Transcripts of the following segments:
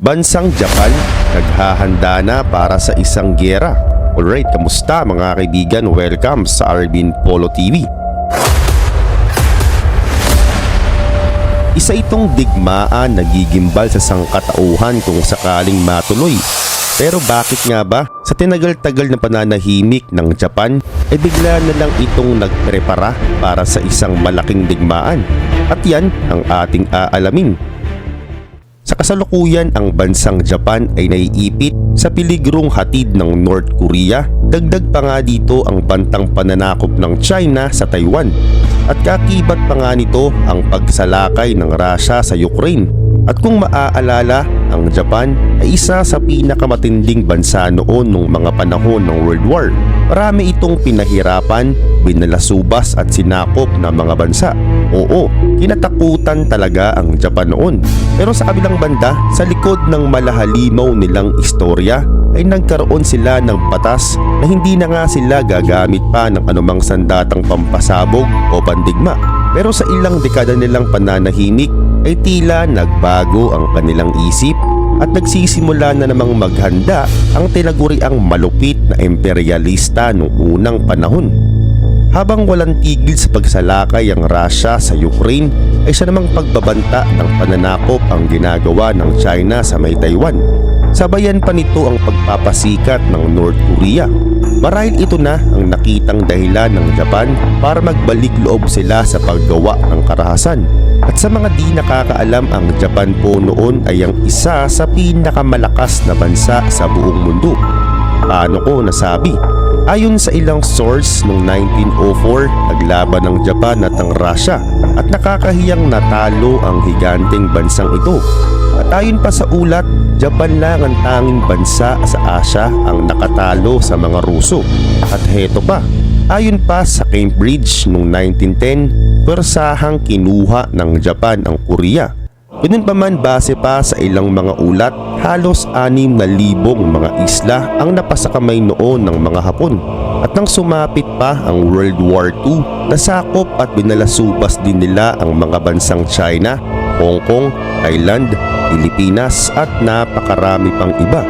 Bansang Japan, naghahanda na para sa isang giyera. Alright, kamusta mga kaibigan? Welcome sa Arvin Polo TV. Isa itong digmaan na gigimbal sa sangkatauhan kung sakaling matuloy. Pero bakit nga ba sa tinagal-tagal na pananahimik ng Japan ay bigla na lang itong nagprepara para sa isang malaking digmaan? At yan ang ating aalamin. Sa kasalukuyan, ang bansang Japan ay naiipit sa peligrong hatid ng North Korea. Dagdag pa nga dito ang bantang pananakop ng China sa Taiwan. At kakibat pa nga nito ang pagsalakay ng Russia sa Ukraine. At kung maaalala, ang Japan ay isa sa pinakamatinding bansa noon nung mga panahon ng World War. Marami itong pinahirapan, binalasubas at sinakop ng mga bansa. Oo, kinatakutan talaga ang Japan noon. Pero sa kabilang banda, sa likod ng malahalimaw nilang istorya, ay nagkaroon sila ng batas na hindi na nga sila gagamit pa ng anumang sandatang pampasabog o pandigma. Pero sa ilang dekada nilang pananahimik, ay tila nagbago ang kanilang isip at nagsisimula na namang maghanda ang tinaguriang malupit na imperialista noong unang panahon. Habang walang tigil sa pagsalakay ang Russia sa Ukraine, ay siya namang pagbabanta ng pananakop ang ginagawa ng China sa may Taiwan. Sabayan pa nito ang pagpapasikat ng North Korea. Marahil ito na ang nakitang dahilan ng Japan para magbalik loob sila sa paggawa ng karahasan. At sa mga di nakakaalam, ang Japan po noon ay ang isa sa pinakamalakas na bansa sa buong mundo. Paano ko nasabi? Ayon sa ilang source, noong 1904, naglaban ng Japan at ang Russia at nakakahiyang natalo ang higanteng bansang ito. At ayon pa sa ulat, Japan lang ang tanging bansa sa Asia ang nakatalo sa mga Ruso. At heto pa, ayon pa sa Cambridge noong 1910, persahang kinuha ng Japan ang Korea. Ganun pa man, base pa sa ilang mga ulat, halos 6,000 mga isla ang napasakamay noon ng mga Hapon. At nang sumapit pa ang World War II, nasakop at binalasubas din nila ang mga bansang China, Hong Kong, Thailand, Pilipinas at napakarami pang iba.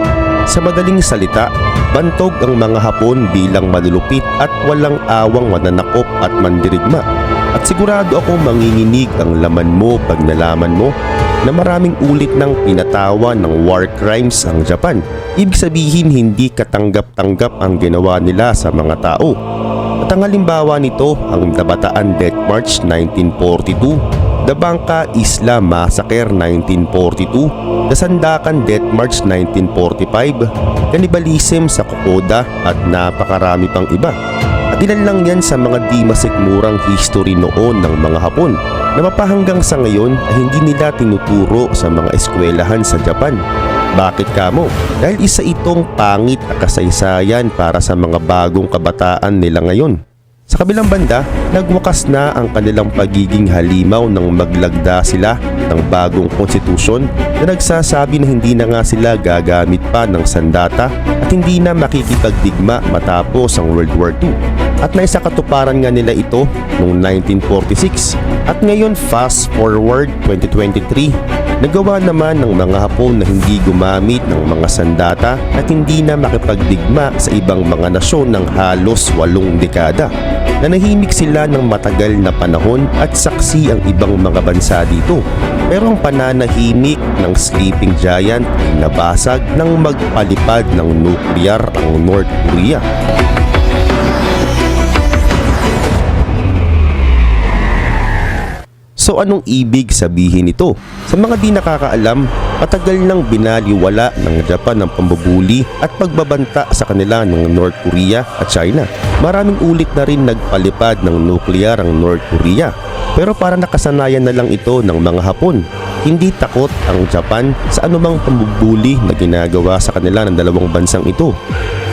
Sa madaling salita, bantog ang mga Hapon bilang malulupit at walang awang mananakop at mandirigma. At sigurado ako manginginig ang laman mo pag nalaman mo na maraming ulit ng pinatawan ng war crimes ang Japan. Ibig sabihin, hindi katanggap-tanggap ang ginawa nila sa mga tao. At ang halimbawa nito, ang Nabataan Death March 1942, The Bangka Isla Massacre 1942, The Sandakan Death March 1945, Cannibalism sa Kokoda at napakarami pang iba. At ilan lang yan sa mga di masikmurang history noon ng mga Hapon na mapahanggang sa ngayon ay hindi nila tinuturo sa mga eskwelahan sa Japan. Bakit kamo? Dahil isa itong pangit na kasaysayan para sa mga bagong kabataan nila ngayon. Sa kabilang banda, nagwakas na ang kanilang pagiging halimaw nang maglagda sila ng bagong konstitusyon na nagsasabi na hindi na nga sila gagamit pa ng sandata at hindi na makikipagdigma matapos ang World War II. At naisakatuparan nga nila ito noong 1946. At ngayon, fast forward 2023, nagawa naman ng mga Hapon na hindi gumamit ng mga sandata at hindi na makipagdigma sa ibang mga nasyon ng halos 8 dekada. Nanahimik sila ng matagal na panahon at saksi ang ibang mga bansa dito. Pero ang pananahimik ng sleeping giant ay nabasag nang magpalipad ng nuclear ang North Korea. So anong ibig sabihin nito? Sa mga di nakakaalam, matagal nang binaliwala ng Japan ang pambubuli at pagbabanta sa kanila ng North Korea at China. Maraming ulit na rin nagpalipad ng nuklear ang North Korea. Pero para nakasanayan na lang ito ng mga Hapon. Hindi takot ang Japan sa anumang pambubuli na ginagawa sa kanila ng dalawang bansang ito.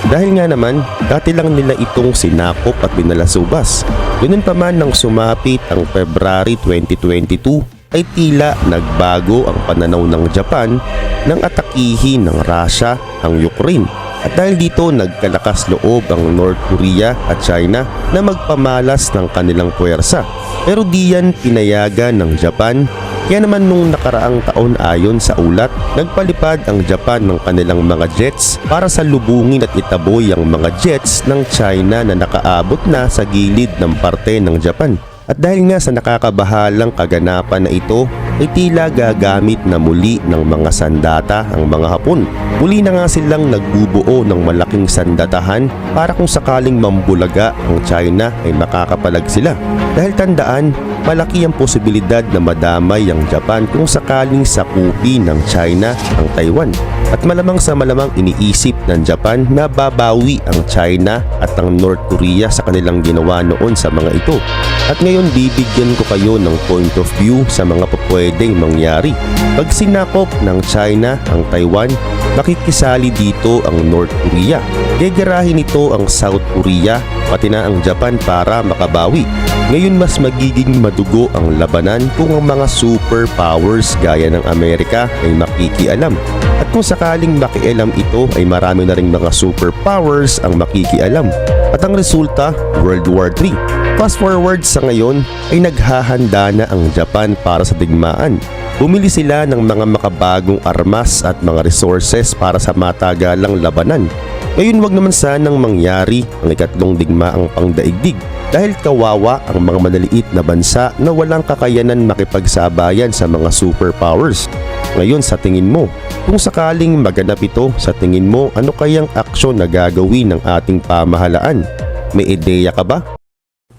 Dahil nga naman, dati lang nila itong sinakop at binalasubas. Ganun pa man nang sumapit ang February 2022 ay tila nagbago ang pananaw ng Japan nang atakihin ng Russia ang Ukraine. At dahil dito nagkalakas loob ang North Korea at China na magpamalas ng kanilang puwersa. Pero di yan pinayagan ng Japan Kaya naman nung nakaraang taon ayon sa ulat, nagpalipad ang Japan ng kanilang mga jets para salubungin at itaboy ang mga jets ng China na nakaabot na sa gilid ng parte ng Japan. At dahil nga sa nakakabahalang kaganapan na ito, ay tila gagamit na muli ng mga sandata ang mga Hapon. Muli na nga silang nagbubuo ng malaking sandatahan para kung sakaling mambulaga ang China ay makakapalag sila. Dahil tandaan, malaki ang posibilidad na madamay ang Japan kung sakaling sakupin ng China ang Taiwan. At malamang sa malamang iniisip ng Japan na babawi ang China at ang North Korea sa kanilang ginawa noon sa mga ito. At ngayon bibigyan ko kayo ng point of view sa mga pwedeng mangyari. Pag sinakop ng China ang Taiwan, makikisali dito ang North Korea. Gegerahin nito ang South Korea pati na ang Japan para makabawi. Ngayon mas magiging madugo ang labanan kung ang mga superpowers gaya ng Amerika ay makikialam. At kung sakaling makialam ito ay marami na ring mga superpowers ang makikialam. At ang resulta, World War III. Fast forward sa ngayon ay naghahanda na ang Japan para sa digmaan. Bumili sila ng mga makabagong armas at mga resources para sa matagalang labanan. Ngayon wag naman sanang mangyari ang ikatlong digmaang pangdaigdig dahil kawawa ang mga maliliit na bansa na walang kakayanan makipagsabayan sa mga superpowers. Ngayon sa tingin mo, kung sakaling maganap ito, sa tingin mo ano kayang aksyon na gagawin ng ating pamahalaan? May ideya ka ba?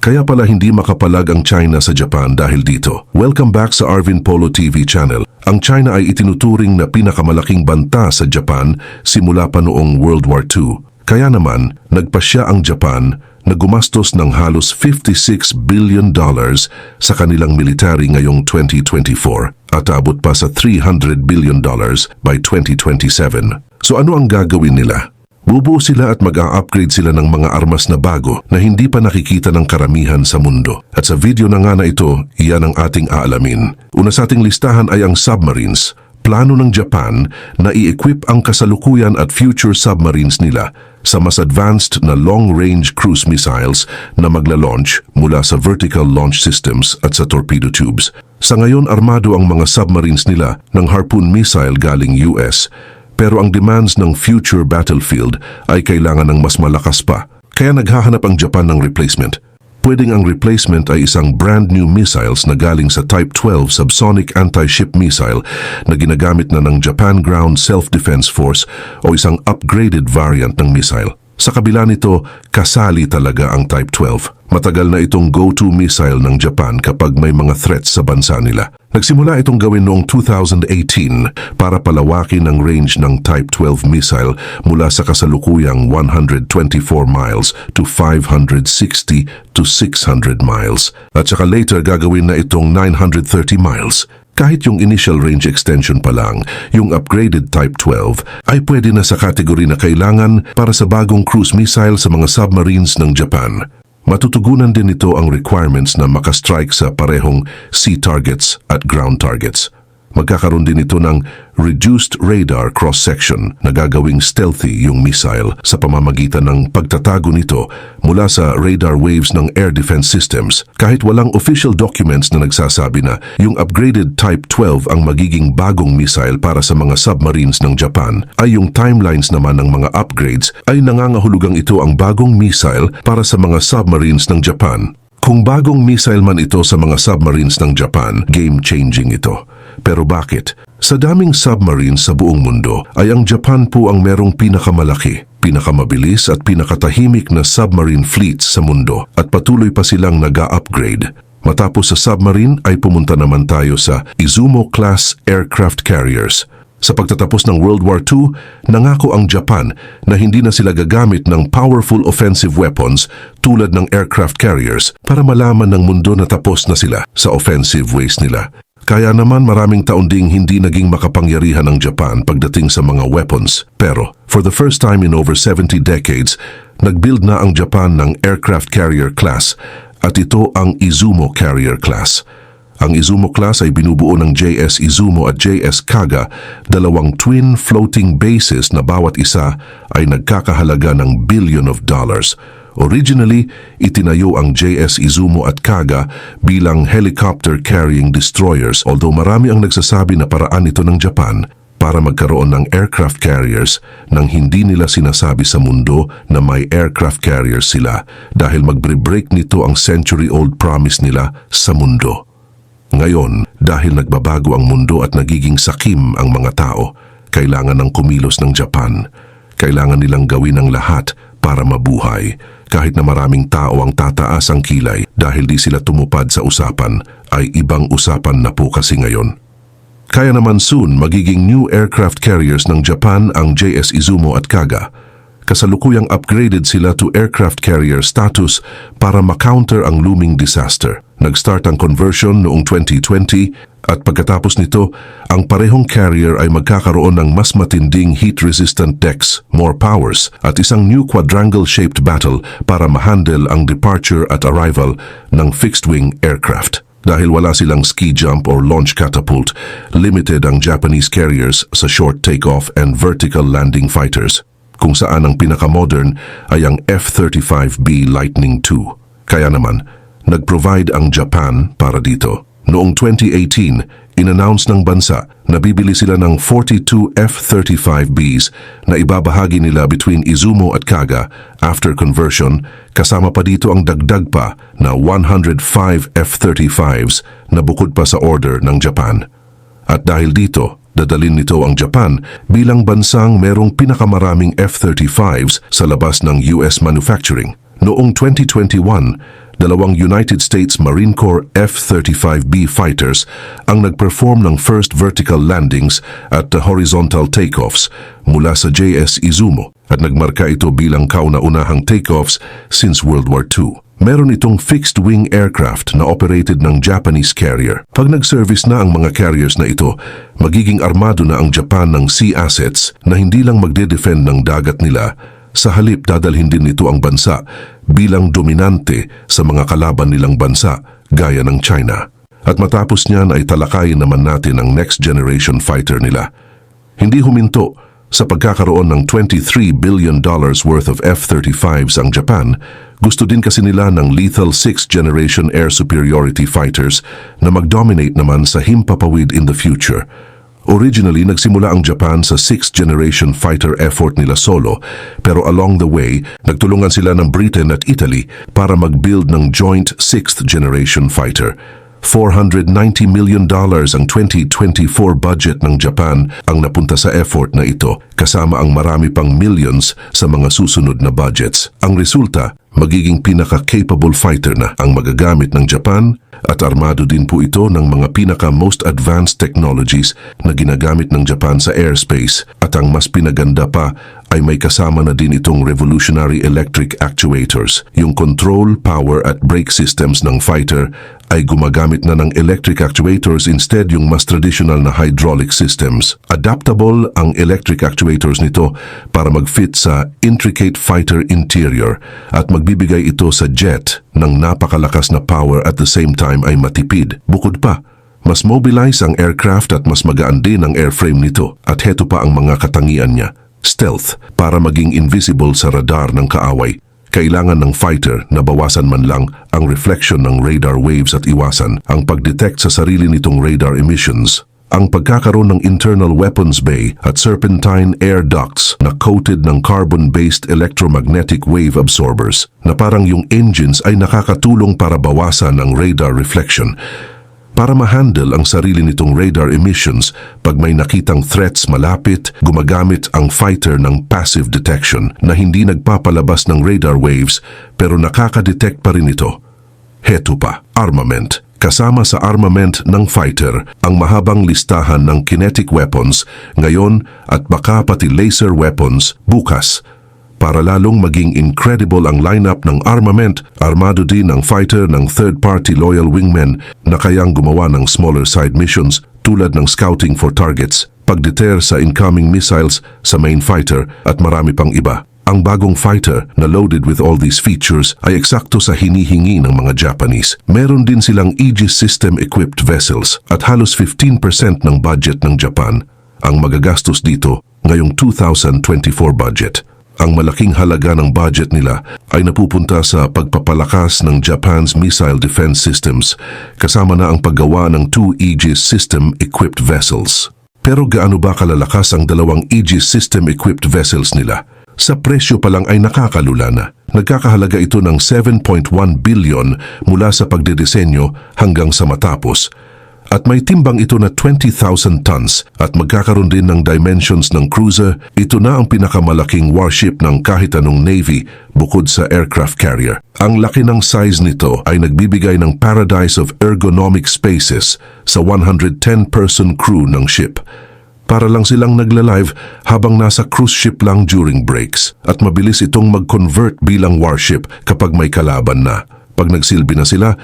Kaya pala hindi makapalag ang China sa Japan dahil dito. Welcome back sa Arvin Polo TV channel. Ang China ay itinuturing na pinakamalaking banta sa Japan simula pa noong World War II. Kaya naman, nagpasya ang Japan na gumastos ng halos $56 billion sa kanilang military ngayong 2024 at abot pa sa $300 billion by 2027. So ano ang gagawin nila? Bubuo sila at mag-a-upgrade sila ng mga armas na bago na hindi pa nakikita ng karamihan sa mundo. At sa video na nga na ito, iyan ang ating aalamin. Una sa ating listahan ay ang submarines. Plano ng Japan na i-equip ang kasalukuyan at future submarines nila sa mas advanced na long-range cruise missiles na magla-launch mula sa vertical launch systems at sa torpedo tubes. Sa ngayon, armado ang mga submarines nila ng Harpoon missile galing US. Pero ang demands ng future battlefield ay kailangan ng mas malakas pa. Kaya naghahanap ang Japan ng replacement. Pwedeng ang replacement ay isang brand new missiles na galing sa Type 12 subsonic anti-ship missile na ginagamit na ng Japan Ground Self-Defense Force o isang upgraded variant ng missile. Sa kabila nito, kasali talaga ang Type 12. Matagal na itong go-to missile ng Japan kapag may mga threats sa bansa nila. Nagsimula itong gawin noong 2018 para palawakin ang range ng Type 12 missile mula sa kasalukuyang 124 miles to 560 to 600 miles. At saka later gagawin na itong 930 miles. Kahit yung initial range extension pa lang, yung upgraded Type 12 ay pwede na sa kategory na kailangan para sa bagong cruise missile sa mga submarines ng Japan. Matutugunan din ito ang requirements na makastrike sa parehong sea targets at ground targets. Magkakaroon din ito ng reduced radar cross-section na gagawing stealthy yung missile sa pamamagitan ng pagtatago nito mula sa radar waves ng air defense systems. Kahit walang official documents na nagsasabi na yung upgraded Type 12 ang magiging bagong missile para sa mga submarines ng Japan, ay yung timelines naman ng mga upgrades ay nangangahulugang ito ang bagong missile para sa mga submarines ng Japan. Kung bagong missile man ito sa mga submarines ng Japan, game-changing ito. Pero bakit? Sa daming submarines sa buong mundo, ay ang Japan po ang merong pinakamalaki, pinakamabilis at pinakatahimik na submarine fleets sa mundo at patuloy pa silang nag-a-upgrade. Matapos sa submarine ay pumunta naman tayo sa Izumo-class aircraft carriers. Sa pagtatapos ng World War II, nangako ang Japan na hindi na sila gagamit ng powerful offensive weapons tulad ng aircraft carriers para malaman ng mundo na tapos na sila sa offensive ways nila. Kaya naman maraming taon ding hindi naging makapangyarihan ng Japan pagdating sa mga weapons. Pero, for the first time in over 70 decades, nag-build na ang Japan ng aircraft carrier class at ito ang Izumo carrier class. Ang Izumo class ay binubuo ng JS Izumo at JS Kaga, dalawang twin floating bases na bawat isa ay nagkakahalaga ng $1 billion Originally, itinayo ang JS Izumo at Kaga bilang helicopter-carrying destroyers, although marami ang nagsasabi na paraan ito ng Japan para magkaroon ng aircraft carriers nang hindi nila sinasabi sa mundo na may aircraft carriers sila dahil magbre-break nito ang century-old promise nila sa mundo. Ngayon, dahil nagbabago ang mundo at nagiging sakim ang mga tao, kailangan ng kumilos ng Japan. Kailangan nilang gawin ang lahat para mabuhay. Kahit na maraming tao ang tataas ang kilay dahil di sila tumupad sa usapan, ay ibang usapan na po kasi ngayon. Kaya naman soon magiging new aircraft carriers ng Japan ang JS Izumo at Kaga. Kasalukuyang upgraded sila to aircraft carrier status para ma-counter ang looming disaster. Nag-start ang conversion noong 2020 at pagkatapos nito, ang parehong carrier ay magkakaroon ng mas matinding heat-resistant decks, more powers, at isang new quadrangle-shaped battle para ma-handle ang departure at arrival ng fixed-wing aircraft. Dahil wala silang ski jump or launch catapult, limited ang Japanese carriers sa short takeoff and vertical landing fighters, kung saan ang pinakamodern ay ang F-35B Lightning II. Kaya naman, nag-provide ang Japan para dito. Noong 2018, in-announce ng bansa na bibili sila ng 42 F-35Bs na ibabahagi nila between Izumo at Kaga after conversion, kasama pa dito ang dagdag pa na 105 F-35s na bukod pa sa order ng Japan. At dahil dito, dadalhin nito ang Japan bilang bansang merong pinakamaraming F-35s sa labas ng US manufacturing. Noong 2021, dalawang United States Marine Corps F-35B fighters ang nag-perform ng first vertical landings at the horizontal takeoffs mula sa JS Izumo at nagmarka ito bilang kauna-unahang takeoffs since World War II. Meron itong fixed-wing aircraft na operated ng Japanese carrier. Pag nag-service na ang mga carriers na ito, magiging armado na ang Japan ng sea assets na hindi lang magde-defend ng dagat nila. Sa halip, dadalhin din nito ang bansa bilang dominante sa mga kalaban nilang bansa gaya ng China. At matapos niyan ay talakayin naman natin ang next generation fighter nila. Hindi huminto sa pagkakaroon ng $23 billion worth of F-35s ang Japan. Gusto din kasi nila ng lethal 6th generation air superiority fighters na mag-dominate naman sa himpapawid in the future. Originally, nagsimula ang Japan sa 6th generation fighter effort nila solo, pero along the way, nagtulungan sila ng Britain at Italy para mag-build ng joint 6th generation fighter. $490 million ang 2024 budget ng Japan ang napunta sa effort na ito, kasama ang marami pang millions sa mga susunod na budgets. Ang resulta, magiging pinaka-capable fighter na ang magagamit ng Japan at armado din po ito ng mga pinaka-most advanced technologies na ginagamit ng Japan sa airspace at ang mas pinaganda pa ay may kasama na din itong revolutionary electric actuators. Yung control, power at brake systems ng fighter ay gumagamit na ng electric actuators instead yung mas traditional na hydraulic systems. Adaptable ang electric actuators nito para mag-fit sa intricate fighter interior at magbibigay ito sa jet ng napakalakas na power at the same time ay matipid. Bukod pa, mas mobilize ang aircraft at mas magaan din ang airframe nito. At heto pa ang mga katangian niya. Stealth, para maging invisible sa radar ng kaaway. Kailangan ng fighter na bawasan man lang ang reflection ng radar waves at iwasan ang pag-detect sa sarili nitong radar emissions. Ang pagkakaroon ng internal weapons bay at serpentine air ducts na coated ng carbon-based electromagnetic wave absorbers na parang yung engines ay nakakatulong para bawasan ang radar reflection. Para ma-handle ang sarili nitong radar emissions, pag may nakitang threats malapit, gumagamit ang fighter ng passive detection na hindi nagpapalabas ng radar waves pero nakaka-detect pa rin ito. Heto pa, armament. Kasama sa armament ng fighter ang mahabang listahan ng kinetic weapons ngayon at baka pati laser weapons bukas. Para lalong maging incredible ang lineup ng armament, armado din ang fighter ng third-party loyal wingmen na kayang gumawa ng smaller side missions tulad ng scouting for targets, pag-deter sa incoming missiles sa main fighter at marami pang iba. Ang bagong fighter na loaded with all these features ay eksakto sa hinihingi ng mga Japanese. Meron din silang Aegis system-equipped vessels at halos 15% ng budget ng Japan ang magagastos dito ngayong 2024 budget. Ang malaking halaga ng budget nila ay napupunta sa pagpapalakas ng Japan's missile defense systems kasama na ang paggawa ng 2 Aegis system-equipped vessels. Pero gaano ba kalalakas ang 2 Aegis system-equipped vessels nila? Sa presyo pa lang ay nakakalula na. Nagkakahalaga ito ng 7.1 billion mula sa pagdedesenyo hanggang sa matapos. At may timbang ito na 20,000 tons at magkakaroon din ng dimensions ng cruiser. Ito na ang pinakamalaking warship ng kahit anong navy bukod sa aircraft carrier. Ang laki ng size nito ay nagbibigay ng paradise of ergonomic spaces sa 110-person crew ng ship. Para lang silang nagla-live habang nasa cruise ship lang during breaks at mabilis itong mag-convert bilang warship kapag may kalaban na. Pag nagsilbi na sila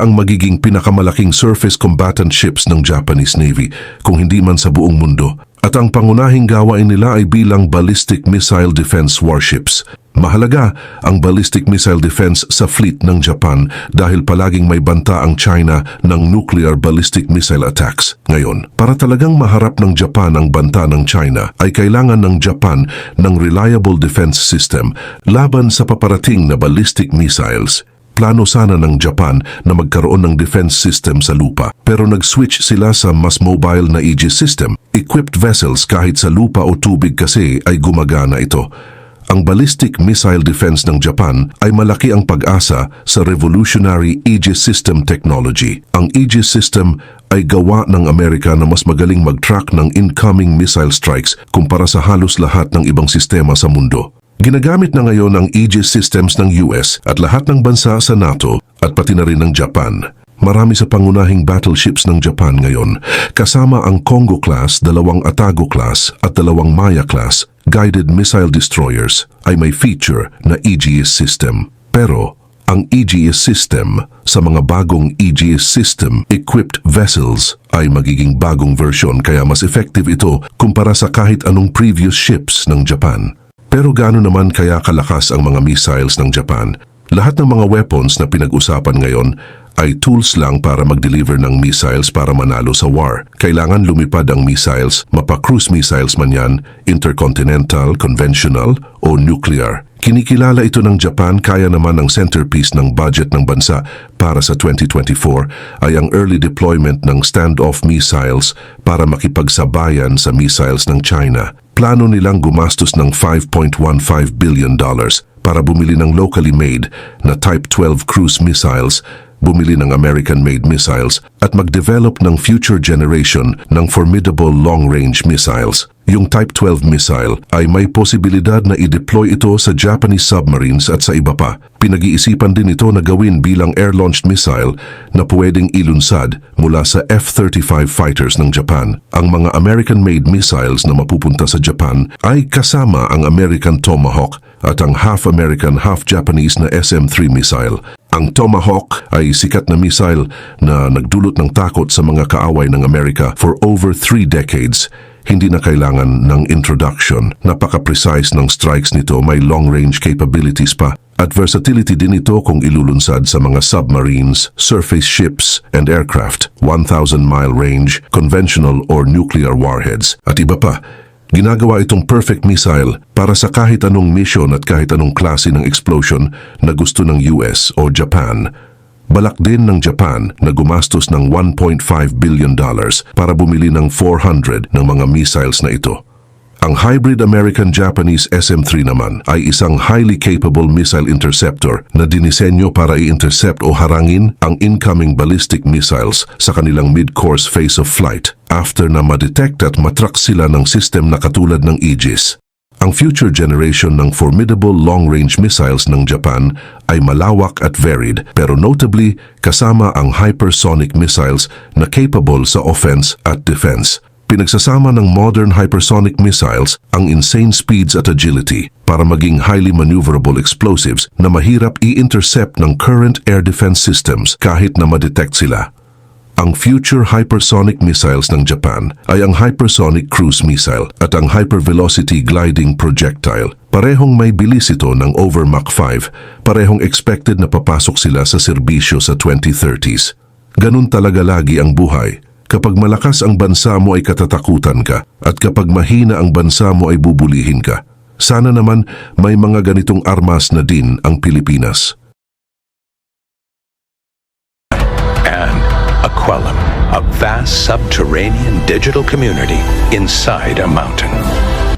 ang magiging pinakamalaking surface combatant ships ng Japanese Navy kung hindi man sa buong mundo. At ang pangunahing gawain nila ay bilang ballistic missile defense warships. Mahalaga ang ballistic missile defense sa fleet ng Japan dahil palaging may banta ang China ng nuclear ballistic missile attacks. Ngayon, para talagang maharap ng Japan ang banta ng China, ay kailangan ng Japan ng reliable defense system laban sa paparating na ballistic missiles. Plano sana ng Japan na magkaroon ng defense system sa lupa pero nag-switch sila sa mas mobile na Aegis system. Equipped vessels kahit sa lupa o tubig kasi ay gumagana ito. Ang ballistic missile defense ng Japan ay malaki ang pag-asa sa revolutionary Aegis system technology. Ang Aegis system ay gawa ng Amerika na mas magaling mag-track ng incoming missile strikes kumpara sa halos lahat ng ibang sistema sa mundo. Ginagamit na ngayon ang Aegis systems ng US at lahat ng bansa sa NATO at pati na rin ng Japan. Marami sa pangunahing battleships ng Japan ngayon, kasama ang Kongo-class, 2 Atago-class at 2 Maya-class guided missile destroyers ay may feature na Aegis system. Pero ang Aegis system sa mga bagong Aegis system-equipped vessels ay magiging bagong version kaya mas effective ito kumpara sa kahit anong previous ships ng Japan. Pero gaano naman kaya kalakas ang mga missiles ng Japan? Lahat ng mga weapons na pinag-usapan ngayon ay tools lang para mag-deliver ng missiles para manalo sa war. Kailangan lumipad ang missiles, mapa-cruise missiles man yan, intercontinental, conventional o nuclear. Kinikilala ito ng Japan kaya naman ang centerpiece ng budget ng bansa para sa 2024 ay ang early deployment ng standoff missiles para makipagsabayan sa missiles ng China. Plano nilang gumastos ng $5.15 billion para bumili ng locally made na Type 12 cruise missiles, bumili ng American-made missiles at mag-develop ng future generation ng formidable long-range missiles. Yung Type 12 missile ay may posibilidad na i-deploy ito sa Japanese submarines at sa iba pa. Pinag-iisipan din ito na gawin bilang air-launched missile na pwedeng ilunsad mula sa F-35 fighters ng Japan. Ang mga American-made missiles na mapupunta sa Japan ay kasama ang American Tomahawk at ang half-American, half-Japanese na SM-3 missile. Ang Tomahawk ay sikat na missile na nagdulot ng takot sa mga kaaway ng Amerika for over 3 decades. Hindi na kailangan ng introduction. Napaka-precise ng strikes nito, may long-range capabilities pa. At versatility din ito kung ilulunsad sa mga submarines, surface ships, and aircraft, 1,000-mile range, conventional or nuclear warheads, at iba pa. Ginagawa itong perfect missile para sa kahit anong mission at kahit anong klase ng explosion na gusto ng US o Japan. Balak din ng Japan na gumastos ng $1.5 billion para bumili ng 400 ng mga missiles na ito. Ang hybrid American-Japanese SM-3 naman ay isang highly capable missile interceptor na dinisenyo para i-intercept o harangin ang incoming ballistic missiles sa kanilang mid-course phase of flight after na ma-detect at matrack sila ng system na katulad ng Aegis. Ang future generation ng formidable long-range missiles ng Japan ay malawak at varied pero notably kasama ang hypersonic missiles na capable sa offense at defense. Pinagsasama ng modern hypersonic missiles ang insane speeds at agility para maging highly maneuverable explosives na mahirap i-intercept ng current air defense systems kahit na ma-detect sila. Ang future hypersonic missiles ng Japan ay ang hypersonic cruise missile at ang hypervelocity gliding projectile. Parehong may bilis ito ng over Mach 5, parehong expected na papasok sila sa serbisyo sa 2030s. Ganun talaga lagi ang buhay. Kapag malakas ang bansa mo ay katatakutan ka at kapag mahina ang bansa mo ay bubulihin ka. Sana naman may mga ganitong armas na din ang Pilipinas. And Aquelum, a vast subterranean digital community inside a mountain.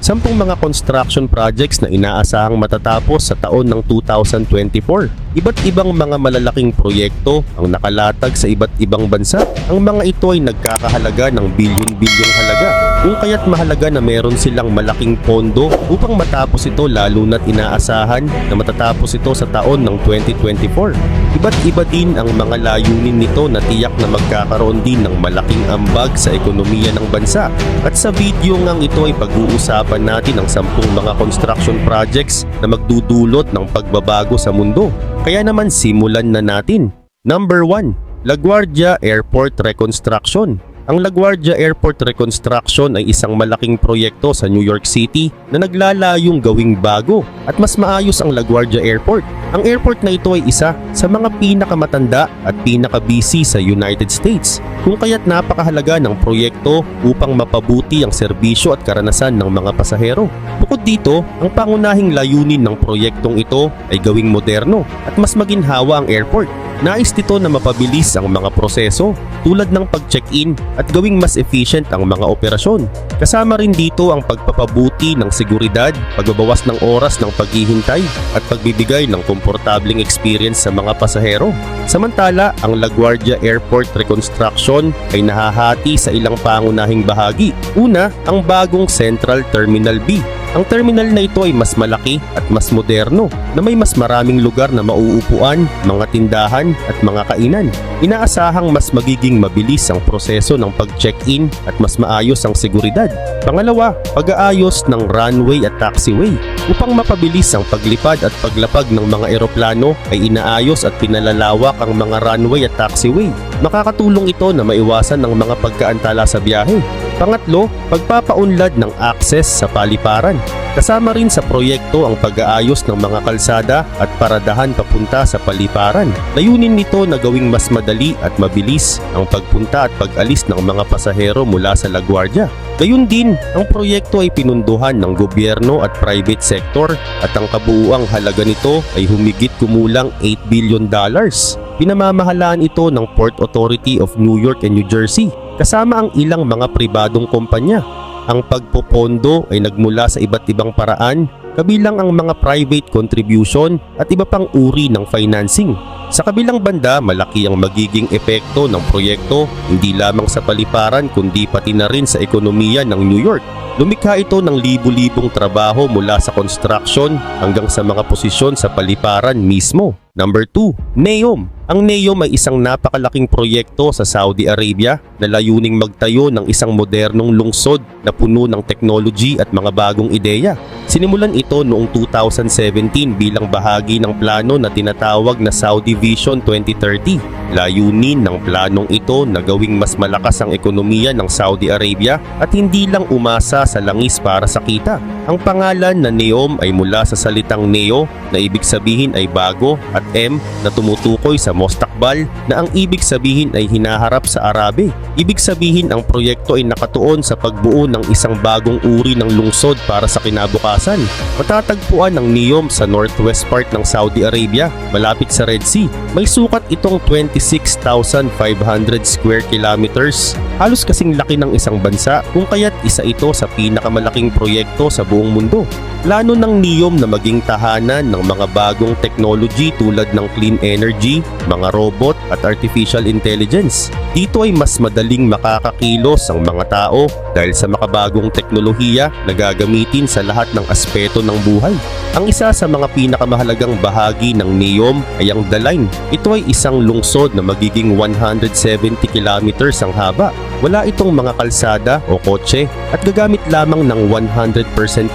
10 mga construction projects na inaasahang matatapos sa taon ng 2024. Iba't ibang mga malalaking proyekto ang nakalatag sa iba't ibang bansa. Ang mga ito ay nagkakahalaga ng bilyon-bilyong halaga. Kung kaya't mahalaga na meron silang malaking pondo upang matapos ito, lalo na't inaasahan na matatapos ito sa taon ng 2024. Iba't iba din ang mga layunin nito na tiyak na magkakaroon din ng malaking ambag sa ekonomiya ng bansa. At sa video ngang ito ay pag-uusapan natin ang 10 mga construction projects na magdudulot ng pagbabago sa mundo. Kaya naman simulan na natin. Number 1, LaGuardia Airport Reconstruction. Ang LaGuardia Airport Reconstruction ay isang malaking proyekto sa New York City na naglalayong gawing bago at mas maayos ang LaGuardia Airport. Ang airport na ito ay isa sa mga pinakamatanda at pinaka-busy sa United States, kung kaya't napakahalaga ng proyekto upang mapabuti ang serbisyo at karanasan ng mga pasahero. Bukod dito, ang pangunahing layunin ng proyektong ito ay gawing moderno at mas maginhawa ang airport. Nais nito na mapabilis ang mga proseso tulad ng pag-check-in at gawing mas efficient ang mga operasyon. Kasama rin dito ang pagpapabuti ng seguridad, pagbabawas ng oras ng paghihintay at pagbibigay ng komportabling experience sa mga pasahero. Samantala, ang LaGuardia Airport Reconstruction ay nahahati sa ilang pangunahing bahagi. Una, ang bagong Central Terminal B. Ang terminal na ito ay mas malaki at mas moderno na may mas maraming lugar na mauupuan, mga tindahan at mga kainan. Inaasahang mas magiging mabilis ang proseso ng pag-check-in at mas maayos ang seguridad. Pangalawa, pag-aayos ng runway at taxiway. Upang mapabilis ang paglipad at paglapag ng mga eroplano ay inaayos at pinalalawak ang mga runway at taxiway. Makakatulong ito na maiwasan ng mga pagkaantala sa biyahe. Pangatlo, pagpapaunlad ng access sa paliparan. Kasama rin sa proyekto ang pag-aayos ng mga kalsada at paradahan papunta sa paliparan. Layunin nito na gawing mas madali at mabilis ang pagpunta at pag-alis ng mga pasahero mula sa LaGuardia. Gayun din, ang proyekto ay pinunduhan ng gobyerno at private sector at ang kabuuang halaga nito ay humigit kumulang $8 billion. Pinamamahalaan ito ng Port Authority of New York and New Jersey, kasama ang ilang mga pribadong kumpanya. Ang pagpopondo ay nagmula sa iba't ibang paraan, kabilang ang mga private contribution at iba pang uri ng financing. Sa kabilang banda, malaki ang magiging epekto ng proyekto hindi lamang sa paliparan kundi pati na rin sa ekonomiya ng New York. Lumikha ito ng libu-libong trabaho mula sa construction hanggang sa mga posisyon sa paliparan mismo. Number 2, NEOM. Ang NEOM ay isang napakalaking proyekto sa Saudi Arabia na layuning magtayo ng isang modernong lungsod na puno ng technology at mga bagong ideya. Sinimulan ito noong 2017 bilang bahagi ng plano na tinatawag na Saudi Vision 2030. Layunin ng planong ito na gawing mas malakas ang ekonomiya ng Saudi Arabia at hindi lang umasa sa langis para sa kita. Ang pangalan na NEOM ay mula sa salitang neo na ibig sabihin ay bago at M na tumutukoy sa Mostakbal na ang ibig sabihin ay hinaharap sa Arabe. Ibig sabihin ang proyekto ay nakatuon sa pagbuo ng isang bagong uri ng lungsod para sa kinabukasan. Matatagpuan ang NEOM sa northwest part ng Saudi Arabia, malapit sa Red Sea. May sukat itong 26,500 square kilometers. Halos kasing laki ng isang bansa, kung kaya't isa ito sa pinakamalaking proyekto sa buong mundo. Plano ng NEOM na maging tahanan ng mga bagong technology tulad ng clean energy, mga robot at artificial intelligence. Dito ay mas madaling makakakilos ang mga tao dahil sa makabagong teknolohiya na gagamitin sa lahat ng aspeto ng buhay. Ang isa sa mga pinakamahalagang bahagi ng NEOM ay ang The Line. Ito ay isang lungsod na magiging 170 kilometers ang haba. Wala itong mga kalsada o kotse at gagamit lamang ng 100%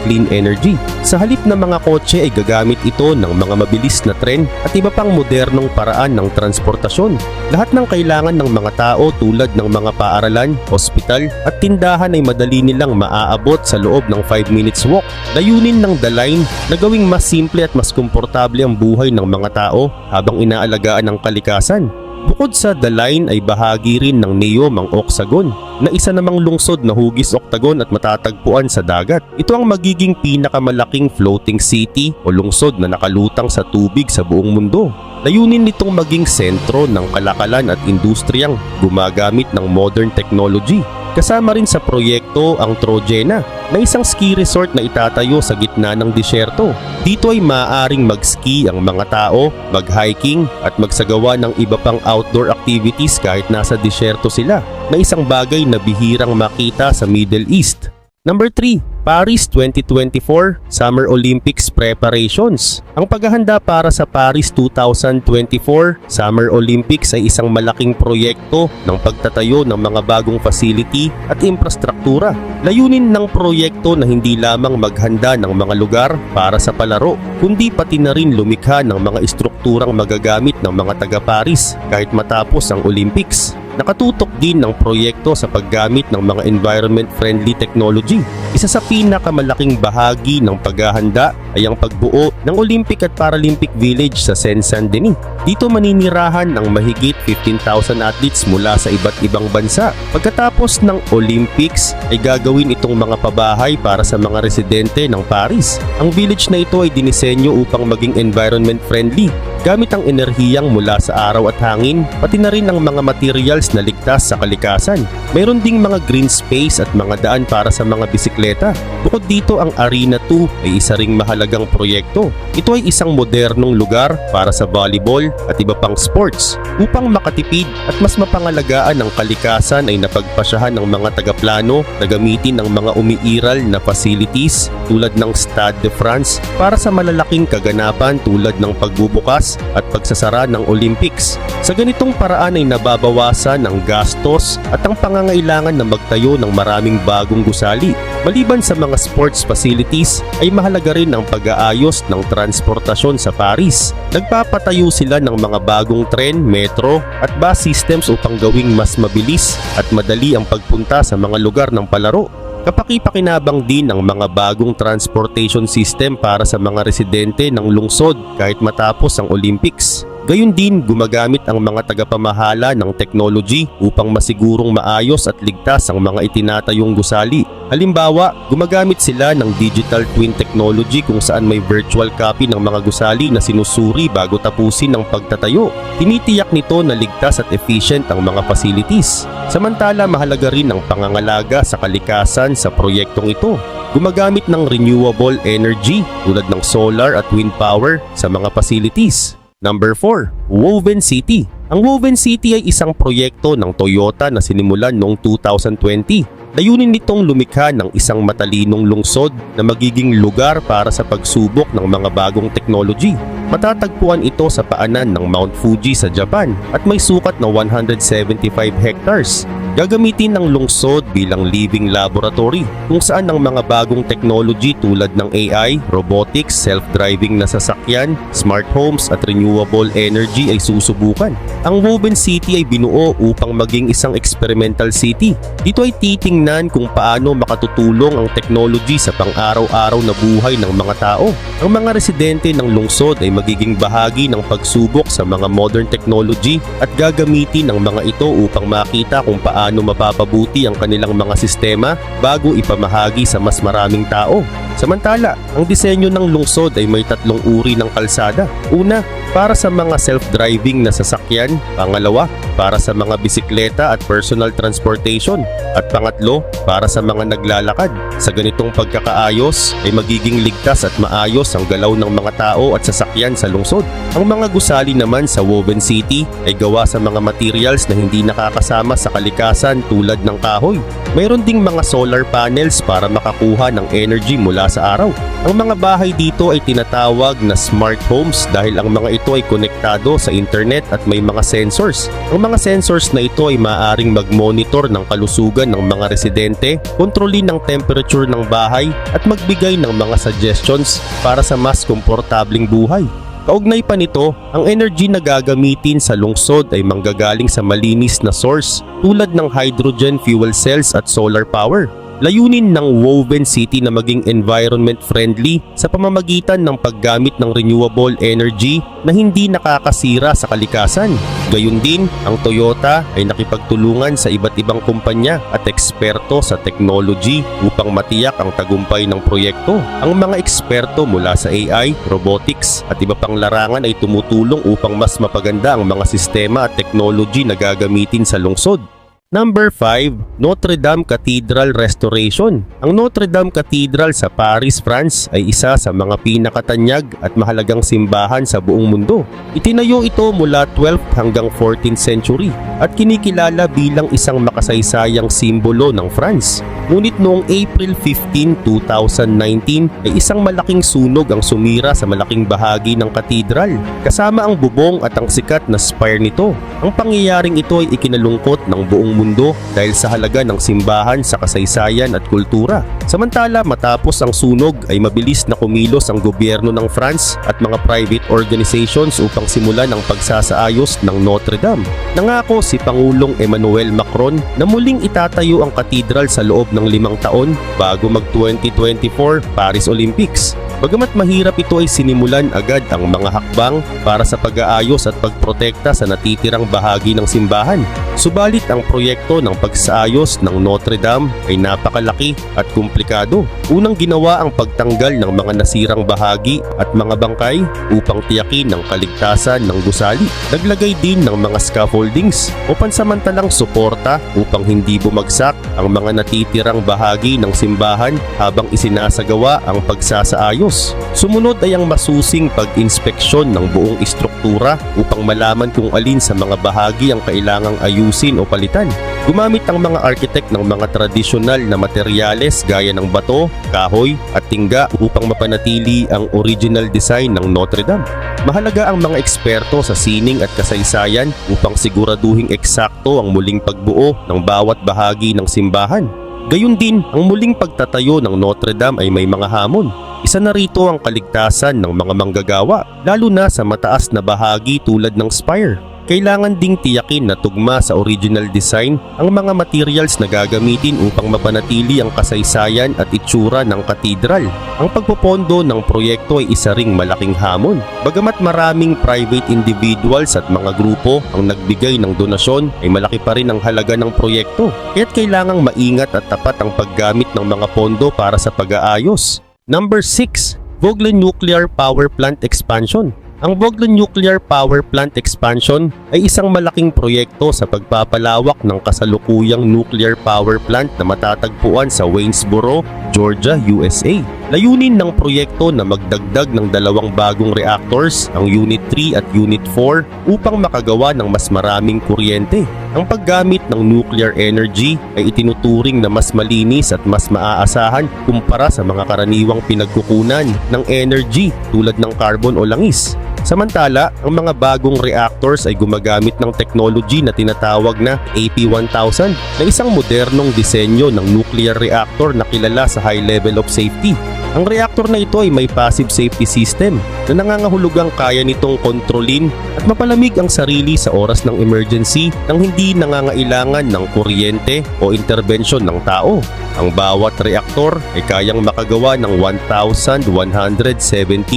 clean energy. Sa halip na mga kotse ay gagamit ito ng mga mabilis na tren at iba pang modernong paraan ng transportasyon. Lahat ng kailangan ng mga tao tulad ng mga paaralan, ospital at tindahan ay madali nilang maaabot sa loob ng 5 minutes walk. Layunin ng The Line na gawing mas simple at mas komportable ang buhay ng mga tao habang inaalagaan ang kalikasan. Bukod sa The Line ay bahagi rin ng Neom ang Oxagon, na isa namang lungsod na hugis oktagon at matatagpuan sa dagat. Ito ang magiging pinakamalaking floating city o lungsod na nakalutang sa tubig sa buong mundo. Layunin nitong maging sentro ng kalakalan at industriyang gumagamit ng modern technology. Kasama rin sa proyekto ang Trojena, na isang ski resort na itatayo sa gitna ng disyerto. Dito ay maaaring mag-ski ang mga tao, mag-hiking at magsagawa ng iba pang outdoor activities kahit nasa disyerto sila, na isang bagay na bihirang makita sa Middle East. Number 3, Paris 2024 Summer Olympics Preparations. Ang paghahanda para sa Paris 2024 Summer Olympics ay isang malaking proyekto ng pagtatayo ng mga bagong facility at infrastruktura. Layunin ng proyekto na hindi lamang maghanda ng mga lugar para sa palaro, kundi pati na rin lumikha ng mga estrukturang magagamit ng mga taga-Paris kahit matapos ang Olympics. Nakatutok din ng proyekto sa paggamit ng mga environment-friendly technology. Isa sa pinakamalaking bahagi ng paghahanda ay ang pagbuo ng Olympic at Paralympic Village sa Seine-Saint-Denis. Dito maninirahan ang mahigit 15,000 athletes mula sa iba't ibang bansa. Pagkatapos ng Olympics ay gagawin itong mga pabahay para sa mga residente ng Paris. Ang village na ito ay dinisenyo upang maging environment-friendly, gamit ang enerhiyang mula sa araw at hangin, pati na rin ang mga materials na ligtas sa kalikasan. Mayroon ding mga green space at mga daan para sa mga bisikleta. Bukod dito, ang Arena 2 ay isa ring mahalagang proyekto. Ito ay isang modernong lugar para sa volleyball at iba pang sports. Upang makatipid at mas mapangalagaan ang kalikasan ay napagpasyahan ng mga tagaplano na gamitin ang mga umiiral na facilities tulad ng Stade de France para sa malalaking kaganapan tulad ng pagbubukas at pagsasara ng Olympics. Sa ganitong paraan ay nababawasan ang gastos at ang pangangailangan na magtayo ng maraming bagong gusali. Maliban sa mga sports facilities, ay mahalaga rin ang pag-aayos ng transportasyon sa Paris. Nagpapatayo sila ng mga bagong tren, metro at bus systems upang gawing mas mabilis at madali ang pagpunta sa mga lugar ng palaro. Kapaki-pakinabang din ang mga bagong transportation system para sa mga residente ng lungsod kahit matapos ang Olympics. Gayun din, gumagamit ang mga tagapamahala ng technology upang masigurong maayos at ligtas ang mga itinatayong gusali. Halimbawa, gumagamit sila ng digital twin technology kung saan may virtual copy ng mga gusali na sinusuri bago tapusin ang pagtatayo. Tinitiyak nito na ligtas at efficient ang mga facilities. Samantala, mahalaga rin ang pangangalaga sa kalikasan sa proyektong ito. Gumagamit ng renewable energy tulad ng solar at wind power sa mga facilities. Number 4, Woven City. Ang Woven City ay isang proyekto ng Toyota na sinimulan noong 2020. Layunin nitong lumikha ng isang matalinong lungsod na magiging lugar para sa pagsubok ng mga bagong technology. Matatagpuan ito sa paanan ng Mount Fuji sa Japan at may sukat na 175 hectares. Gagamitin ng lungsod bilang living laboratory kung saan ang mga bagong technology tulad ng AI, robotics, self-driving na sasakyan, smart homes at renewable energy ay susubukan. Ang Woven City ay binuo upang maging isang experimental city. Dito ay titingnan kung paano makatutulong ang technology sa pang-araw-araw na buhay ng mga tao. Ang mga residente ng lungsod ay magiging bahagi ng pagsubok sa mga modern technology at gagamitin ang mga ito upang makita kung paano mapapabuti ang kanilang mga sistema bago ipamahagi sa mas maraming tao. Samantala, ang disenyo ng lungsod ay may 3 uri ng kalsada. Una, para sa mga self-driving na sasakyan. Pangalawa, para sa mga bisikleta at personal transportation. At pangatlo, para sa mga naglalakad. Sa ganitong pagkakaayos ay magiging ligtas at maayos ang galaw ng mga tao at sasakyan sa lungsod. Ang mga gusali naman sa Woven City ay gawa sa mga materials na hindi nakakasama sa kalikasan tulad ng kahoy. Mayroon ding mga solar panels para makakuha ng energy mula sa araw. Ang mga bahay dito ay tinatawag na smart homes dahil ang mga ito ay konektado sa internet at may mga sensors. Ang mga sensors na ito ay maaaring mag-monitor ng kalusugan ng mga residente, kontrolin ng temperature ng bahay at magbigay ng mga suggestions para sa mas komportabling buhay. Kaugnay pa nito, ang energy na gagamitin sa lungsod ay manggagaling sa malinis na source tulad ng hydrogen fuel cells at solar power. Layunin ng Woven City na maging environment friendly sa pamamagitan ng paggamit ng renewable energy na hindi nakakasira sa kalikasan. Gayun din, ang Toyota ay nakipagtulungan sa iba't ibang kumpanya at eksperto sa technology upang matiyak ang tagumpay ng proyekto. Ang mga eksperto mula sa AI, robotics at iba pang larangan ay tumutulong upang mas mapaganda ang mga sistema at technology na gagamitin sa lungsod. Number 5, Notre Dame Cathedral Restoration. Ang Notre Dame Cathedral sa Paris, France ay isa sa mga pinakatanyag at mahalagang simbahan sa buong mundo. Itinayo ito mula 12th hanggang 14th century at kinikilala bilang isang makasaysayang simbolo ng France. Ngunit noong April 15, 2019 ay isang malaking sunog ang sumira sa malaking bahagi ng katedral kasama ang bubong at ang sikat na spire nito. Ang pangyayaring ito ay ikinalungkot ng buong mundo dahil sa halaga ng simbahan sa kasaysayan at kultura. Samantala, matapos ang sunog ay mabilis na kumilos ang gobyerno ng France at mga private organizations upang simulan ang pagsasaayos ng Notre Dame. Nangako si Pangulong Emmanuel Macron na muling itatayo ang katedral sa loob ng 5 taon bago mag-2024 Paris Olympics. Bagamat mahirap, ito ay sinimulan agad ang mga hakbang para sa pag-aayos at pagprotekta sa natitirang bahagi ng simbahan. Subalit ang proyekto ng pagsaayos ng Notre Dame ay napakalaki at komplikado. Unang ginawa ang pagtanggal ng mga nasirang bahagi at mga bangkay upang tiyakin ang kaligtasan ng gusali. Naglagay din ng mga scaffoldings o pansamantalang suporta upang hindi bumagsak ang mga natitirang bahagi ng simbahan habang isinasagawa ang pagsasaayos. Sumunod ay ang masusing pag-inspeksyon ng buong istruktura upang malaman kung alin sa mga bahagi ang kailangang ayusin o palitan. Gumamit ang mga arkitek ng mga tradisyonal na materyales gaya ng bato, kahoy at tingga upang mapanatili ang original design ng Notre Dame. Mahalaga ang mga eksperto sa sining at kasaysayan upang siguraduhing eksakto ang muling pagbuo ng bawat bahagi ng simbahan. Gayun din, ang muling pagtatayo ng Notre Dame ay may mga hamon. Isa na rito ang kaligtasan ng mga manggagawa, lalo na sa mataas na bahagi tulad ng spire. Kailangan ding tiyakin na tugma sa original design ang mga materials na gagamitin upang mapanatili ang kasaysayan at itsura ng katedral. Ang pagpopondo ng proyekto ay isa ring malaking hamon. Bagamat maraming private individuals at mga grupo ang nagbigay ng donasyon, ay malaki pa rin ang halaga ng proyekto. Kaya't kailangang maingat at tapat ang paggamit ng mga pondo para sa pag-aayos. Number 6, Vogtle Nuclear Power Plant Expansion. Ang Vogtle Nuclear Power Plant Expansion ay isang malaking proyekto sa pagpapalawak ng kasalukuyang nuclear power plant na matatagpuan sa Waynesboro, Georgia, USA. Layunin ng proyekto na magdagdag ng 2 bagong reactors, ang Unit 3 at Unit 4, upang makagawa ng mas maraming kuryente. Ang paggamit ng nuclear energy ay itinuturing na mas malinis at mas maaasahan kumpara sa mga karaniwang pinagkukunan ng energy tulad ng carbon o langis. Samantala, ang mga bagong reactors ay gumagamit ng technology na tinatawag na AP1000 na isang modernong disenyo ng nuclear reactor na kilala sa high level of safety. Ang reactor na ito ay may passive safety system na nangangahulugang kaya nitong kontrolin at mapalamig ang sarili sa oras ng emergency nang hindi nangangailangan ng kuryente o intervention ng tao. Ang bawat reaktor ay kayang makagawa ng 1,117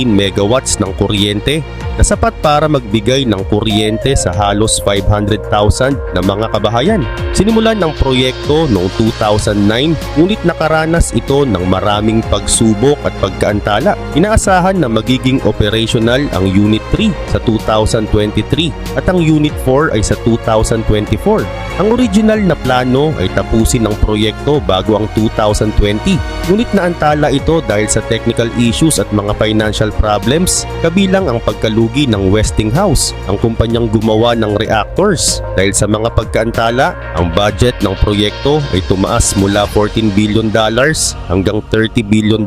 megawatts ng kuryente na sapat para magbigay ng kuryente sa halos 500,000 na mga kabahayan. Sinimulan ang proyekto noong 2009, ngunit nakaranas ito ng maraming pagsubok at pagkaantala. Inaasahan na magiging operational ang Unit 3 sa 2023 at ang Unit 4 ay sa 2024. Ang original na plano ay tapusin ang proyekto bago ang 2020, ngunit naantala ito dahil sa technical issues at mga financial problems, kabilang ang pagkalugi ng Westinghouse, ang kumpanyang gumawa ng reactors. Dahil sa mga pagkaantala, ang budget ng proyekto ay tumaas mula $14 billion hanggang $30 billion.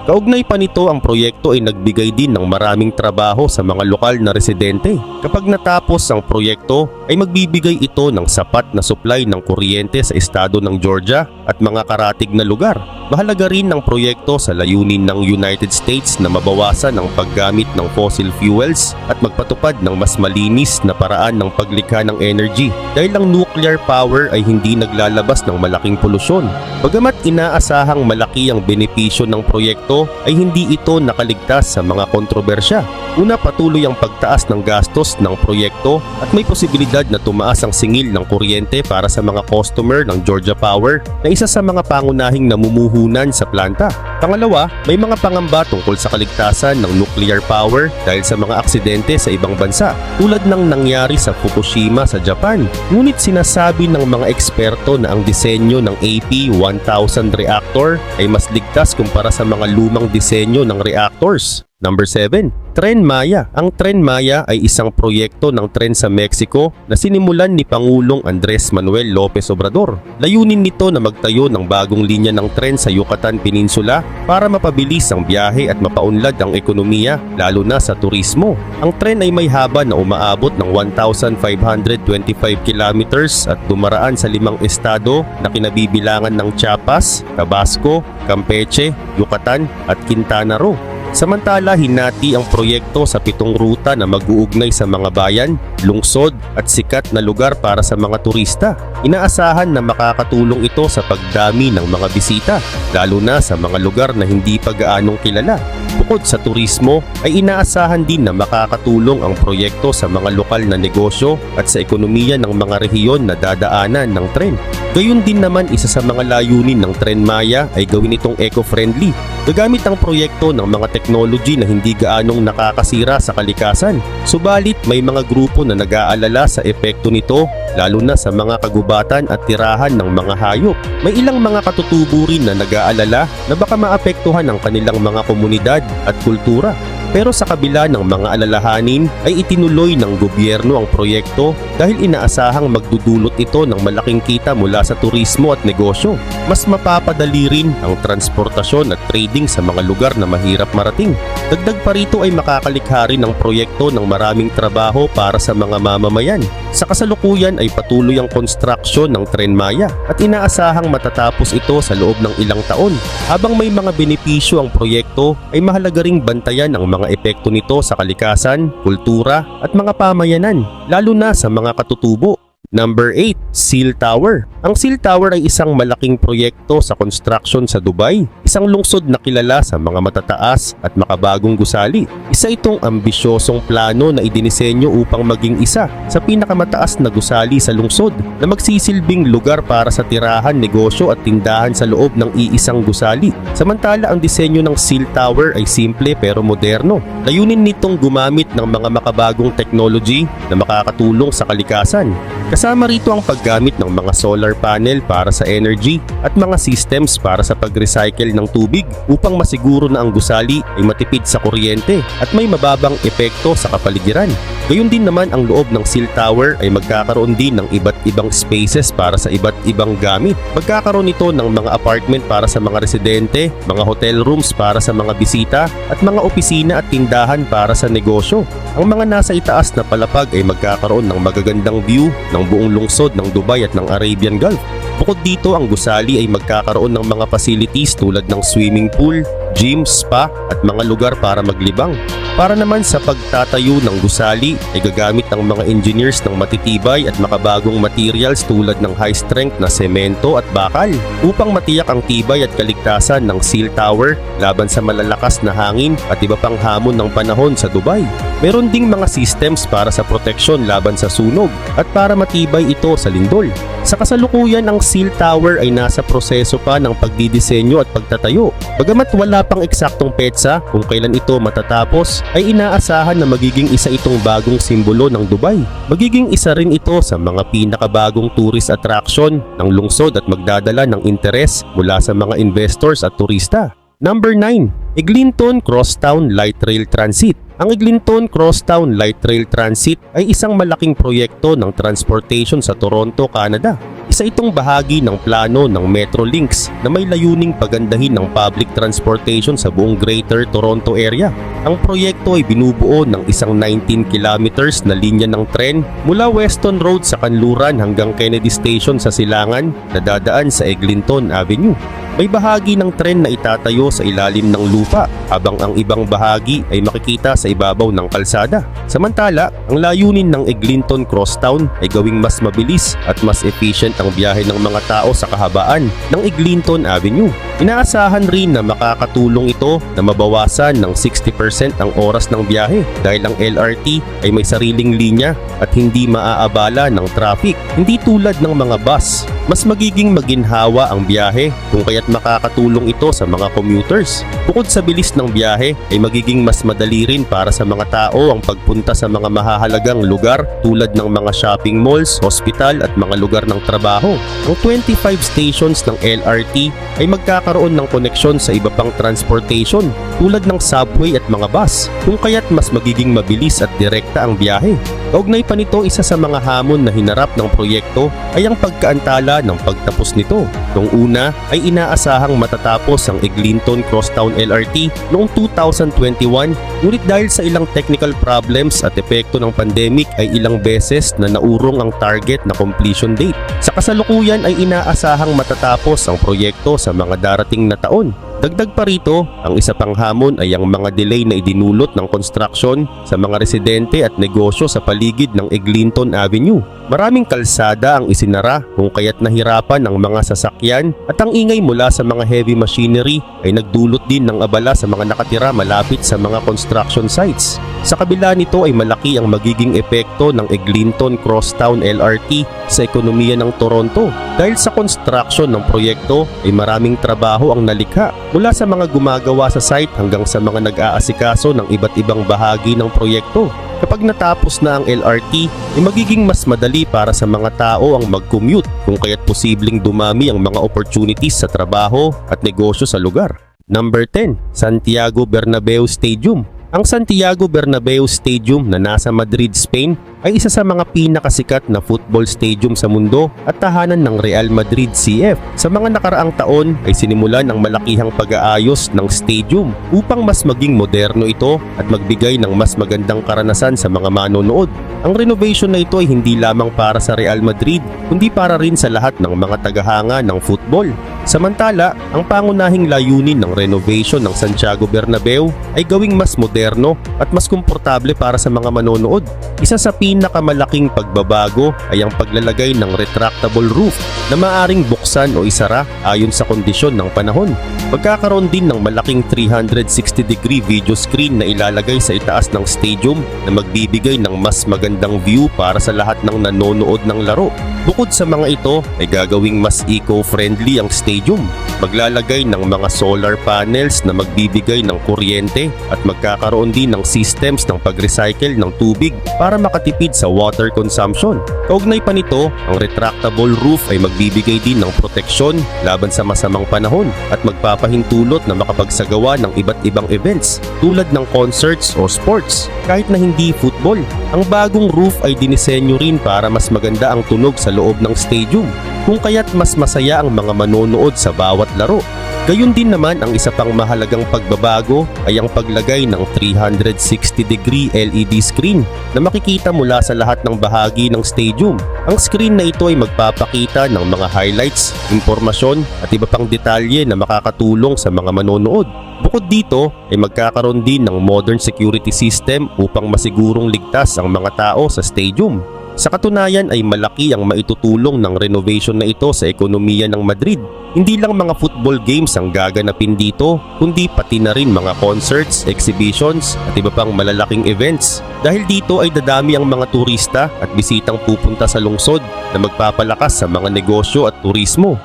Kaugnay pa nito, ang proyekto ay nagbigay din ng maraming trabaho sa mga lokal na residente. Kapag natapos ang proyekto, ay magbibigay ito ng sapat sapat na supply ng kuryente sa estado ng Georgia at mga karatig na lugar. Mahalaga rin ng proyekto sa layunin ng United States na mabawasan ang paggamit ng fossil fuels at magpatupad ng mas malinis na paraan ng paglikha ng energy dahil ang nuclear power ay hindi naglalabas ng malaking polusyon. Bagamat inaasahang malaki ang benepisyo ng proyekto ay hindi ito nakaligtas sa mga kontrobersya. Una, patuloy ang pagtaas ng gastos ng proyekto at may posibilidad na tumaas ang singil ng kuryente para sa mga customer ng Georgia Power na isa sa mga pangunahing namumuhunan sa planta. Pangalawa, may mga pangamba tungkol sa kaligtasan ng nuclear power dahil sa mga aksidente sa ibang bansa tulad ng nangyari sa Fukushima sa Japan. Ngunit sinasabi ng mga eksperto na ang disenyo ng AP1000 reactor ay mas ligtas kumpara sa mga lumang disenyo ng reactors. Number 7, Tren Maya. Ang Tren Maya ay isang proyekto ng tren sa Mexico na sinimulan ni Pangulong Andres Manuel Lopez Obrador. Layunin nito na magtayo ng bagong linya ng tren sa Yucatan Peninsula para mapabilis ang biyahe at mapaunlad ang ekonomiya, lalo na sa turismo. Ang tren ay may haba na umaabot ng 1,525 kilometers at dumaraan sa 5 estado na kinabibilangan ng Chiapas, Tabasco, Campeche, Yucatan at Quintana Roo. Samantala, hinati ang proyekto sa 7 ruta na mag-uugnay sa mga bayan, lungsod at sikat na lugar para sa mga turista. Inaasahan na makakatulong ito sa pagdami ng mga bisita, lalo na sa mga lugar na hindi pa gaanong kilala. Bukod sa turismo, ay inaasahan din na makakatulong ang proyekto sa mga lokal na negosyo at sa ekonomiya ng mga rehiyon na dadaanan ng tren. Gayun din naman, isa sa mga layunin ng Tren Maya ay gawin itong eco-friendly. Gagamit ang proyekto ng mga technology na hindi gaanong nakakasira sa kalikasan. Subalit, may mga grupo na nag-aalala sa epekto nito, lalo na sa mga kagubatan at tirahan ng mga hayop. May ilang mga katutubo rin na nag-aalala na baka maapektuhan ang kanilang mga komunidad at kultura. Pero sa kabila ng mga alalahanin ay itinuloy ng gobyerno ang proyekto dahil inaasahang magdudulot ito ng malaking kita mula sa turismo at negosyo. Mas mapapadali rin ang transportasyon at trading sa mga lugar na mahirap marating. Dagdag pa rito ay makakalikha rin ng proyekto ng maraming trabaho para sa mga mamamayan. Sa kasalukuyan ay patuloy ang konstruksyon ng Tren Maya at inaasahang matatapos ito sa loob ng ilang taon. Habang may mga benepisyo ang proyekto, ay mahalaga ring bantayan ang mga epekto nito sa kalikasan, kultura at mga pamayanan, lalo na sa mga katutubo. Number 8, Seal Tower. Ang Seal Tower ay isang malaking proyekto sa construction sa Dubai, isang lungsod na kilala sa mga matataas at makabagong gusali. Isa itong ambisyosong plano na idinisenyo upang maging isa sa pinakamataas na gusali sa lungsod na magsisilbing lugar para sa tirahan, negosyo at tindahan sa loob ng iisang gusali. Samantala, ang disenyo ng Seal Tower ay simple pero moderno. Layunin nitong gumamit ng mga makabagong technology na makakatulong sa kalikasan. Kasama rito ang paggamit ng mga solar panel para sa energy at mga systems para sa pag-recycle ng tubig upang masiguro na ang gusali ay matipid sa kuryente at may mababang epekto sa kapaligiran. Gayun din naman, ang loob ng Seal Tower ay magkakaroon din ng iba't ibang spaces para sa iba't ibang gamit. Magkakaroon ito ng mga apartment para sa mga residente, mga hotel rooms para sa mga bisita at mga opisina at tindahan para sa negosyo. Ang mga nasa itaas na palapag ay magkakaroon ng magagandang view ng buong lungsod ng Dubai at ng Arabian Gulf. Bukod dito, ang gusali ay magkakaroon ng mga facilities tulad ng swimming pool, gym, spa at mga lugar para maglibang. Para naman sa pagtatayo ng gusali ay gagamit ng mga engineers ng matitibay at makabagong materials tulad ng high-strength na semento at bakal upang matiyak ang tibay at kaligtasan ng Seal Tower laban sa malalakas na hangin at iba pang hamon ng panahon sa Dubai. Meron ding mga systems para sa proteksyon laban sa sunog at para matibay ito sa lindol. Sa kasalukuyan, ang Seal Tower ay nasa proseso pa ng pagdidisenyo at pagtatayo. Bagamat wala pang eksaktong petsa kung kailan ito matatapos, ay inaasahan na magiging isa itong bagong simbolo ng Dubai. Magiging isa rin ito sa mga pinakabagong tourist attraction ng lungsod at magdadala ng interes mula sa mga investors at turista. Number 9, Eglinton Crosstown Light Rail Transit. Ang Eglinton Crosstown Light Rail Transit ay isang malaking proyekto ng transportation sa Toronto, Canada. Isa itong bahagi ng plano ng Metrolinx na may layuning pagandahin ng public transportation sa buong Greater Toronto Area. Ang proyekto ay binubuo ng isang 19 kilometers na linya ng tren mula Weston Road sa Kanluran hanggang Kennedy Station sa Silangan na dadaan sa Eglinton Avenue. May bahagi ng tren na itatayo sa ilalim ng lupa habang ang ibang bahagi ay makikita sa ibabaw ng kalsada. Samantala, ang layunin ng Eglinton Crosstown ay gawing mas mabilis at mas efficient ang biyahe ng mga tao sa kahabaan ng Eglinton Avenue. Inaasahan rin na makakatulong ito na mabawasan ng 60% ang oras ng biyahe dahil ang LRT ay may sariling linya at hindi maaabala ng traffic. Hindi tulad ng mga bus, mas magiging maginhawa ang biyahe kung kaya't makakatulong ito sa mga commuters. Bukod sa bilis ng biyahe ay magiging mas madali rin para sa mga tao ang pagpunta sa mga mahahalagang lugar tulad ng mga shopping malls, hospital at mga lugar ng trabaho. Ang 25 stations ng LRT ay magkakaroon ng koneksyon sa iba pang transportation tulad ng subway at mga bus kung kaya't mas magiging mabilis at direkta ang biyahe. Kaugnay pa nito, isa sa mga hamon na hinarap ng proyekto ay ang pagkaantala ng pagtapos nito. Noong una ay inaasahang matatapos ang Eglinton Crosstown LRT noong 2021, ngunit dahil sa ilang technical problems at epekto ng pandemic ay ilang beses na naurong ang target na completion date. Sa kasalukuyan ay inaasahang matatapos ang proyekto sa mga darating na taon. Dagdag pa rito, ang isa pang hamon ay ang mga delay na idinulot ng construction sa mga residente at negosyo sa paligid ng Eglinton Avenue. Maraming kalsada ang isinara kung kaya't nahirapan ang mga sasakyan at ang ingay mula sa mga heavy machinery ay nagdulot din ng abala sa mga nakatira malapit sa mga construction sites. Sa kabila nito ay malaki ang magiging epekto ng Eglinton Crosstown LRT sa ekonomiya ng Toronto. Dahil sa construction ng proyekto ay maraming trabaho ang nalikha mula sa mga gumagawa sa site hanggang sa mga nag-aasikaso ng iba't ibang bahagi ng proyekto. Kapag natapos na ang LRT, ay magiging mas madali para sa mga tao ang mag-commute kung kaya't posibleng dumami ang mga opportunities sa trabaho at negosyo sa lugar. Number 10. Santiago Bernabeu Stadium. Ang Santiago Bernabeu Stadium na nasa Madrid, Spain ay isa sa mga pinakasikat na football stadium sa mundo at tahanan ng Real Madrid CF. Sa mga nakaraang taon ay sinimulan ang malakihang pag-aayos ng stadium upang mas maging moderno ito at magbigay ng mas magandang karanasan sa mga manonood. Ang renovation na ito ay hindi lamang para sa Real Madrid kundi para rin sa lahat ng mga tagahanga ng football. Samantala, ang pangunahing layunin ng renovation ng Santiago Bernabeu ay gawing mas moderno at mas komportable para sa mga manonood. Isa sa pinakamalaking pagbabago ay ang paglalagay ng retractable roof na maaring buksan o isara ayon sa kondisyon ng panahon. Magkakaroon din ng malaking 360-degree video screen na ilalagay sa itaas ng stadium na magbibigay ng mas magandang view para sa lahat ng nanonood ng laro. Bukod sa mga ito ay gagawing mas eco-friendly ang stadium. Maglalagay ng mga solar panels na magbibigay ng kuryente at magkakaroon din ng systems ng pag-recycle ng tubig para makatipid sa water consumption. Kaugnay pa nito, ang retractable roof ay magbibigay din ng proteksyon laban sa masamang panahon at magpapahintulot na makapagsagawa ng iba't ibang events tulad ng concerts o sports kahit na hindi football. Ang bagong roof ay dinisenyo rin para mas maganda ang tunog sa loob ng stadium kung kaya't mas masaya ang mga manonood sa bawat laro. Gayun din naman, ang isa pang mahalagang pagbabago ay ang paglagay ng 360-degree LED screen na makikita mula sa lahat ng bahagi ng stadium. Ang screen na ito ay magpapakita ng mga highlights, impormasyon at iba pang detalye na makakatulong sa mga manonood. Bukod dito ay magkakaroon din ng modern security system upang masigurong ligtas ang mga tao sa stadium. Sa katunayan ay malaki ang maitutulong ng renovation na ito sa ekonomiya ng Madrid. Hindi lang mga football games ang gaganapin dito, kundi pati na rin mga concerts, exhibitions at iba pang malalaking events. Dahil dito ay dadami ang mga turista at bisitang pupunta sa lungsod na magpapalakas sa mga negosyo at turismo.